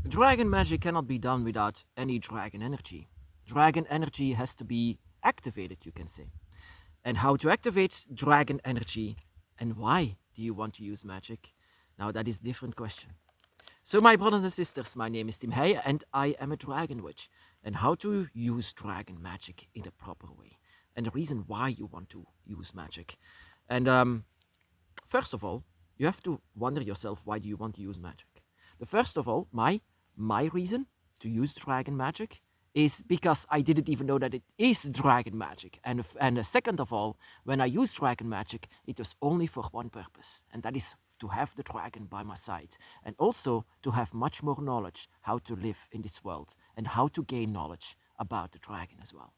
Dragon magic cannot be done without any dragon energy. Dragon energy has to be activated, you can say. And how to activate dragon energy and why do you want to use magic? Now that is a different question. So my brothers and sisters, my name is Tim Heijen and I am a dragon witch. And how to use dragon magic in a proper way. And the reason why you want to use magic. And first of all, you have to wonder yourself, why do you want to use magic? The first of all, my reason to use dragon magic is because I didn't even know that it is dragon magic. And second of all, when I use dragon magic, it was only for one purpose, and that is to have the dragon by my side, and also to have much more knowledge how to live in this world and how to gain knowledge about the dragon as well.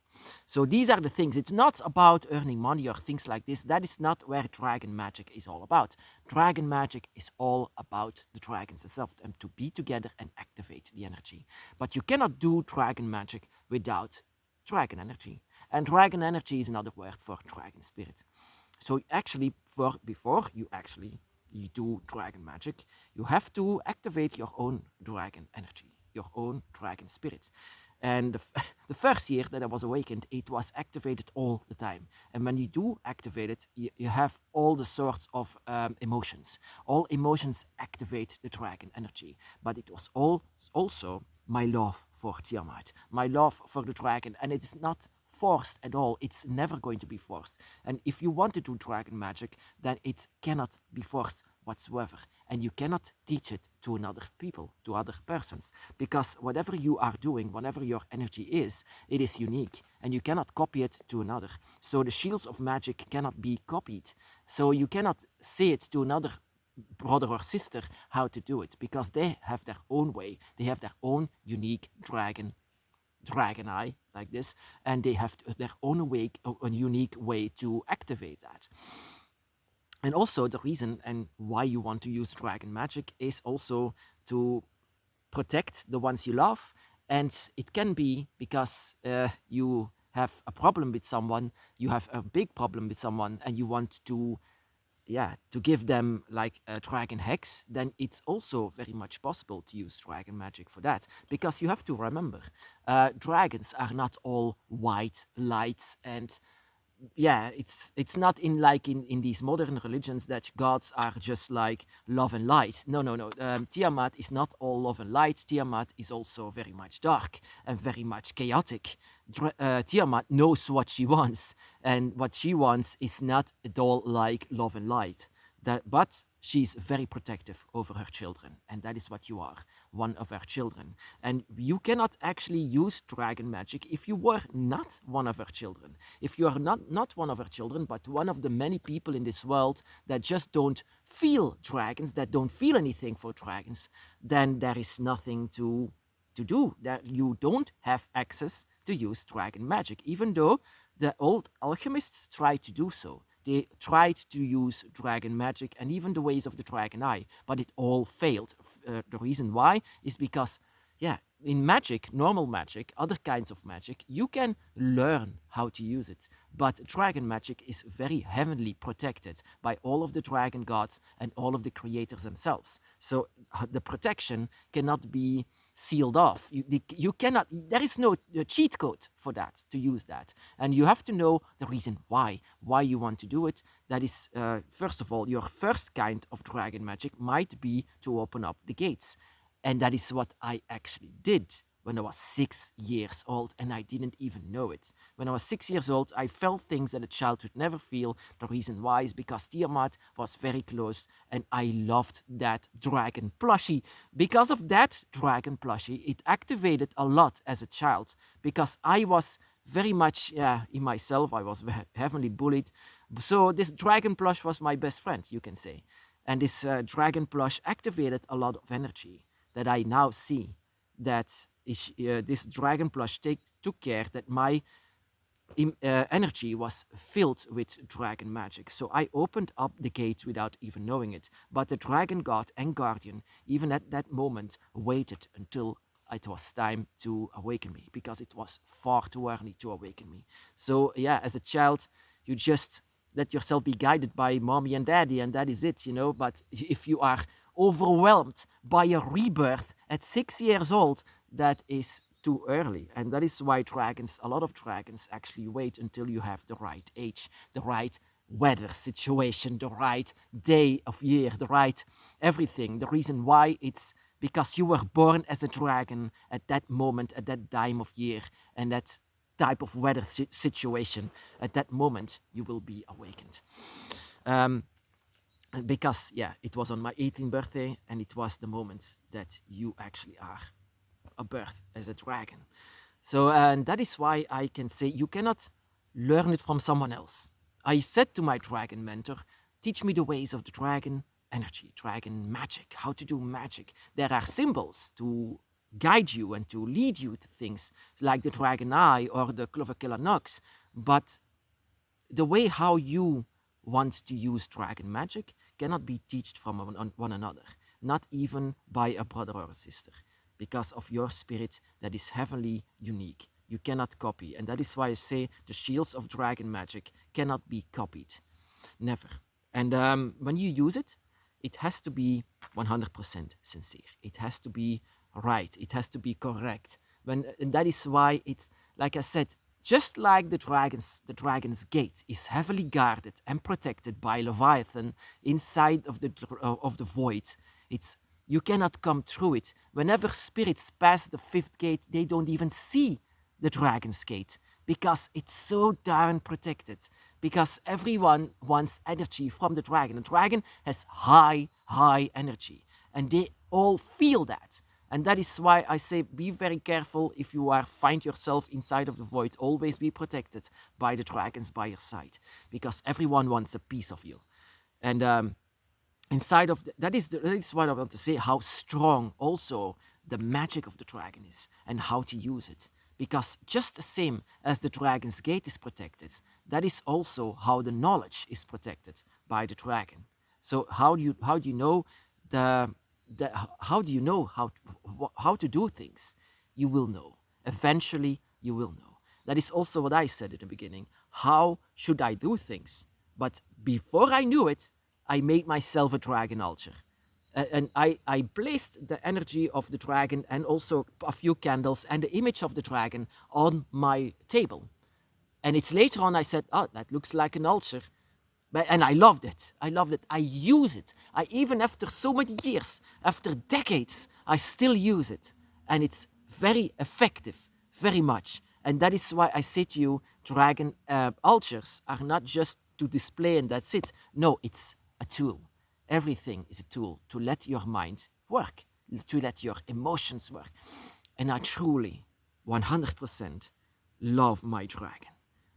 So these are the things. It's not about earning money or things like this. That is not where dragon magic is all about. Dragon magic is all about the dragons themselves and to be together and activate the energy. But you cannot do dragon magic without dragon energy. And dragon energy is another word for dragon spirit. So actually, before you do dragon magic, you have to activate your own dragon energy, your own dragon spirit. And the first year that I was awakened, it was activated all the time. And when you do activate it, you have all the sorts of emotions. All emotions activate the dragon energy. But it was also my love for Tiamat, my love for the dragon. And it's not forced at all. It's never going to be forced. And if you want to do dragon magic, then it cannot be forced whatsoever. And you cannot teach it to another people, to other persons, because whatever you are doing, whatever your energy is, it is unique and you cannot copy it to another. So the shields of magic cannot be copied. So you cannot say it to another brother or sister how to do it, because they have their own way. They have their own unique dragon eye like this, and they have their own way, a unique way to activate that. And also the reason and why you want to use dragon magic is also to protect the ones you love. And it can be because you have a problem with someone, you have a big problem with someone, and you want to give them like a dragon hex, then it's also very much possible to use dragon magic for that. Because you have to remember, dragons are not all white lights and it's not in these modern religions that gods are just like love and light. No. Tiamat is not all love and light. Tiamat is also very much dark and very much chaotic. Tiamat knows what she wants, and what she wants is not at all like love and light. But she's very protective over her children, and that is what you are, one of her children. And you cannot actually use dragon magic if you were not one of her children. If you are not one of her children, but one of the many people in this world that just don't feel dragons, that don't feel anything for dragons, then there is nothing to do. That you don't have access to use dragon magic, even though the old alchemists tried to do so. They tried to use dragon magic and even the ways of the dragon eye, but it all failed. The reason why is because, in magic, normal magic, other kinds of magic, you can learn how to use it. But dragon magic is very heavily protected by all of the dragon gods and all of the creators themselves. So the protection cannot be sealed off. You cannot, there is no cheat code for that, to use that. And you have to know the reason why you want to do it. That is, first of all, your first kind of dragon magic might be to open up the gates. And that is what I actually did when I was 6 years old, and I didn't even know it. When I was 6 years old, I felt things that a child would never feel. The reason why is because Tiamat was very close, and I loved that dragon plushie. Because of that dragon plushie, it activated a lot as a child, because I was very much in myself, I was heavily bullied. So this dragon plush was my best friend, you can say. And this dragon plush activated a lot of energy that I now see that this dragon plush took care that my energy was filled with dragon magic. So I opened up the gate without even knowing it. But the dragon god and guardian, even at that moment, waited until it was time to awaken me, because it was far too early to awaken me. So as a child, you just let yourself be guided by mommy and daddy, and that is it, But if you are overwhelmed by a rebirth at 6 years old, that is too early. And that is why a lot of dragons actually wait until you have the right age, the right weather situation, the right day of year, the right everything. The reason why, it's because you were born as a dragon at that moment, at that time of year, and that type of weather situation. At that moment, you will be awakened. Because, yeah, it was on my 18th birthday, and it was the moment that you actually are a birth as a dragon. So, and that is why I can say you cannot learn it from someone else. I said to my dragon mentor, teach me the ways of the dragon energy, dragon magic, how to do magic. There are symbols to guide you and to lead you to things like the dragon eye or the clover killer nox, but the way how you want to use dragon magic cannot be taught from one another, not even by a brother or a sister, because of your spirit that is heavenly unique. You cannot copy, and that is why I say the shields of dragon magic cannot be copied, never. And when you use it, it has to be 100% sincere. It has to be right. It has to be correct. And that is why it's, like I said, just like the dragon's gate is heavily guarded and protected by Leviathan inside of the void. You cannot come through it. Whenever spirits pass the 5th gate, they don't even see the dragon's gate, because it's so darn protected. Because everyone wants energy from the dragon. The dragon has high energy, and they all feel that. And that is why I say be very careful if you find yourself inside of the void. Always be protected by the dragons by your side, because everyone wants a piece of you. And inside of that is what I want to say, how strong also the magic of the dragon is and how to use it. Because just the same as the dragon's gate is protected, that is also how the knowledge is protected by the dragon. So how do you know how to do things? You will know. Eventually, you will know. That is also what I said at the beginning. How should I do things? But before I knew it, I made myself a dragon altar. And I placed the energy of the dragon and also a few candles and the image of the dragon on my table. And it's later on I said, oh, that looks like an altar. And I loved it. I use it. Even after so many years, after decades, I still use it. And it's very effective, very much. And that is why I say to you, dragon altars are not just to display and that's it. No, it's a tool. Everything is a tool to let your mind work, to let your emotions work. And I truly, 100%, love my dragon.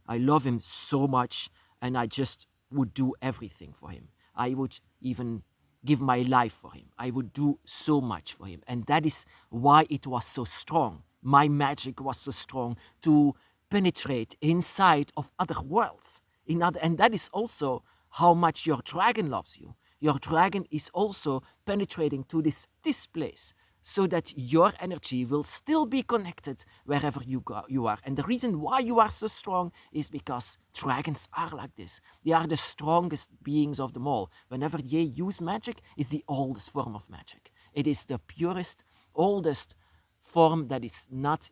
I love him so much, and I just would do everything for him. I would even give my life for him. I would do so much for him. And that is why it was so strong. My magic was so strong to penetrate inside of other worlds. And that is also how much your dragon loves you. Your dragon is also penetrating to this place, so that your energy will still be connected wherever you are. And the reason why you are so strong is because dragons are like this. They are the strongest beings of them all. Whenever they use magic, it's the oldest form of magic. It is the purest, oldest form that is not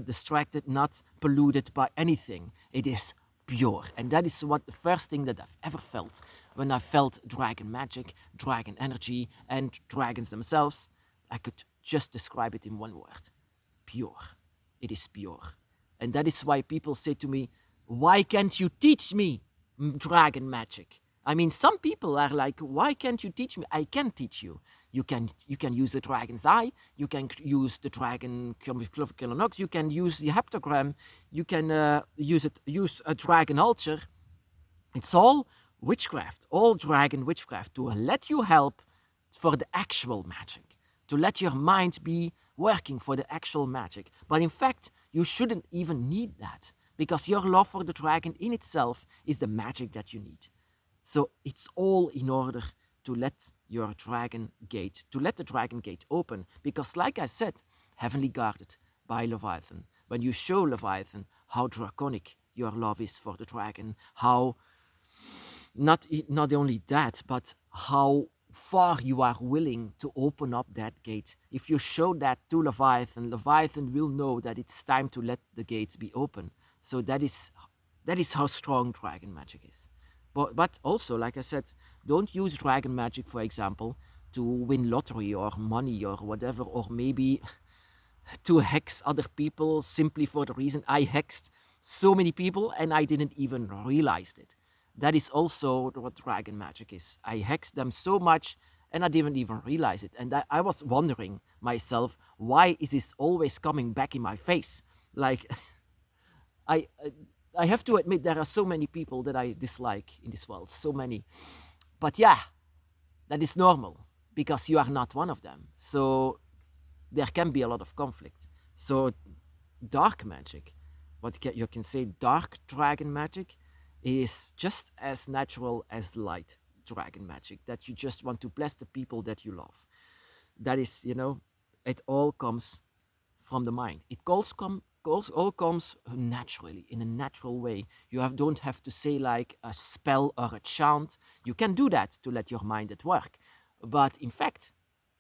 distracted, not polluted by anything. It is pure. And that is what the first thing that I've ever felt when I felt dragon magic, dragon energy, and dragons themselves. I could just describe it in one word: pure. It is pure. And that is why people say to me, why can't you teach me dragon magic? I mean, some people are like, why can't you teach me? I can teach you. You can use the dragon's eye. You can use the dragon killer nox. You can use the heptagram. You can use a dragon altar. It's all witchcraft, all dragon witchcraft, to let you help for the actual magic, to let your mind be working for the actual magic. But in fact, you shouldn't even need that, because your love for the dragon in itself is the magic that you need. So it's all in order to let the dragon gate open. Because like I said, heavenly guarded by Leviathan. When you show Leviathan how draconic your love is for the dragon, how Not only that, but how far you are willing to open up that gate. If you show that to Leviathan, Leviathan will know that it's time to let the gates be open. So that is how strong dragon magic is. But also, like I said, don't use dragon magic, for example, to win lottery or money or whatever, or maybe to hex other people simply for the reason I hexed so many people and I didn't even realize it. That is also what dragon magic is. I hexed them so much and I didn't even realize it. And I was wondering myself, why is this always coming back in my face? Like, I, I have to admit, there are so many people that I dislike in this world, so many. But yeah, that is normal because you are not one of them. So there can be a lot of conflict. So dark magic, you can say dark dragon magic, is just as natural as light dragon magic, that you just want to bless the people that you love. That is, it all comes from the mind. It all comes naturally, in a natural way. Don't have to say like a spell or a chant. You can do that to let your mind at work. But in fact,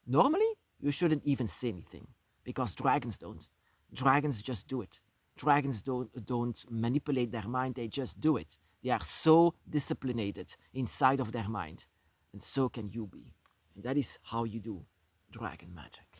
normally, you shouldn't even say anything because dragons don't. Dragons just do it. Dragons don't manipulate their mind, they just do it. They are so disciplined inside of their mind. And so can you be. And that is how you do dragon magic.